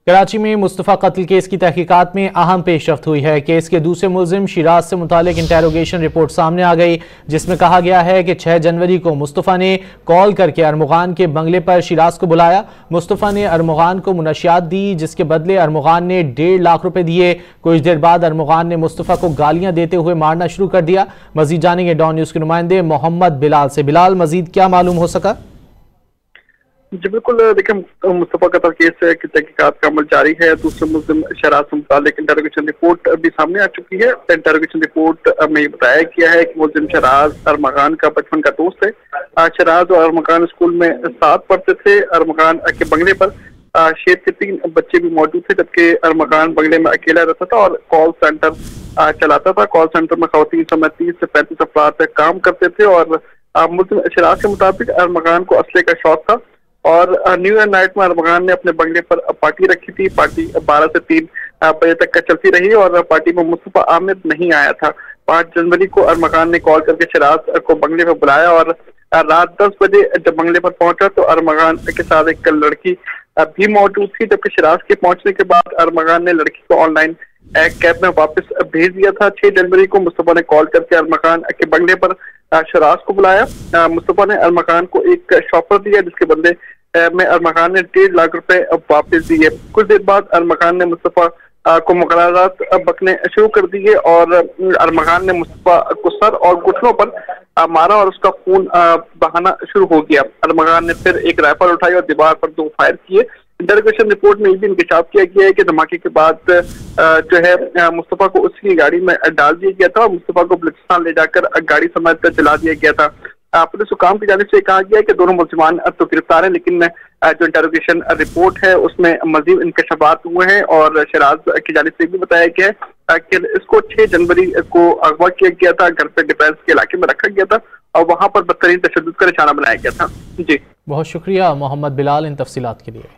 कराची में मुस्तफ़ा कत्ल केस की तहकीकात में अहम पेशरफ्त हुई है। केस के दूसरे मुलजिम शिराज से मुतालिक इंटेरोगेशन रिपोर्ट सामने आ गई, जिसमें कहा गया है कि 6 जनवरी को मुस्तफ़ा ने कॉल करके अरमुगान के बंगले पर शिराज को बुलाया। मुस्तफ़ा ने अरमुगान को मुनशियात दी, जिसके बदले अरमुगान ने 1.5 लाख रुपए दिए। कुछ देर बाद अरमुगान ने मुस्तफ़ा को गालियां देते हुए मारना शुरू कर दिया। मजीद जानेंगे डॉन न्यूज़ के नुमाइंदे मोहम्मद बिलाल से। बिलाल, मजीद क्या मालूम हो सका? जी बिल्कुल, देखिए मुस्तफ़ा कत्ल केस की तहकीकात का अमल जारी है। दूसरे मुल्जिम शराज से मुतालिक इंटेरोगेशन रिपोर्ट भी सामने आ चुकी है। इंटेरोगेशन रिपोर्ट में ये बताया गया है कि मुल्जिम शराज अरमुगान का बचपन का दोस्त है। शराज और अरमुगान स्कूल में साथ पढ़ते थे। अरमुगान के बंगले पर शेख के 3 बच्चे भी मौजूद थे, जबकि अरमुगान बंगले में अकेला रहता था और कॉल सेंटर चलाता था। कॉल सेंटर में खवातीन समेत 30 से 35 अफराद काम करते थे और मुल्जिम शराज के मुताबिक अरमुगान को असले का शौक था और न्यू ईयर नाइट में अरमुगान ने अपने बंगले पर पार्टी रखी थी। पार्टी 12 से 3 बजे तक का चलती रही और पार्टी में मुस्तफ़ा आमिर नहीं आया था। 5 जनवरी को अरमुगान ने कॉल करके शराज को बंगले पर बुलाया और रात 10 बजे जब बंगले पर पहुंचा तो अरमुगान के साथ एक लड़की भी मौजूद थी, जबकि शराज के पहुंचने के बाद अरमुगान ने लड़की को ऑनलाइन कैब में वापस भेज दिया था। 6 जनवरी को मुस्तफ़ा ने कॉल करके अरमुगान के बंगले पर शराज को बुलाया। मुस्तफ़ा ने अरमुगान को एक शॉपर दिया, जिसके बदले में अरमुगान ने 1.5 लाख रुपए वापस दिए। कुछ देर बाद अरमुगान ने मुस्तफ़ा को मुकर्ररात बकने शुरू कर दिए और अरमुगान ने मुस्तफ़ा को सर और घुटनों पर मारा और उसका खून बहाना शुरू हो गया। अरमुगान ने फिर एक राइफल उठाई और दीवार पर 2 फायर किए। इंटेरोगेशन रिपोर्ट में ये भी इंकशाफ किया गया है कि धमाके के बाद जो है मुस्तफ़ा को उसकी गाड़ी में डाल दिया गया था और मुस्तफ़ा को बलूचिस्तान ले जाकर गाड़ी समेत जला दिया गया था। पुलिस हुकाम की जानिब से कहा गया है कि दोनों मुल्जिमान तो गिरफ्तार हैं, लेकिन जो इंटेरोगेशन रिपोर्ट है उसमें मजीद इंकशाफात हुए हैं और शराज की जानिब से भी बताया गया है कि इसको 6 जनवरी को अगवा किया गया था, घर पे डिफेंस के इलाके में रखा गया था और वहां पर बदतरीन तशद्दुद का निशाना बनाया गया था। जी बहुत शुक्रिया मोहम्मद बिलाल इन तफसीलात के लिए।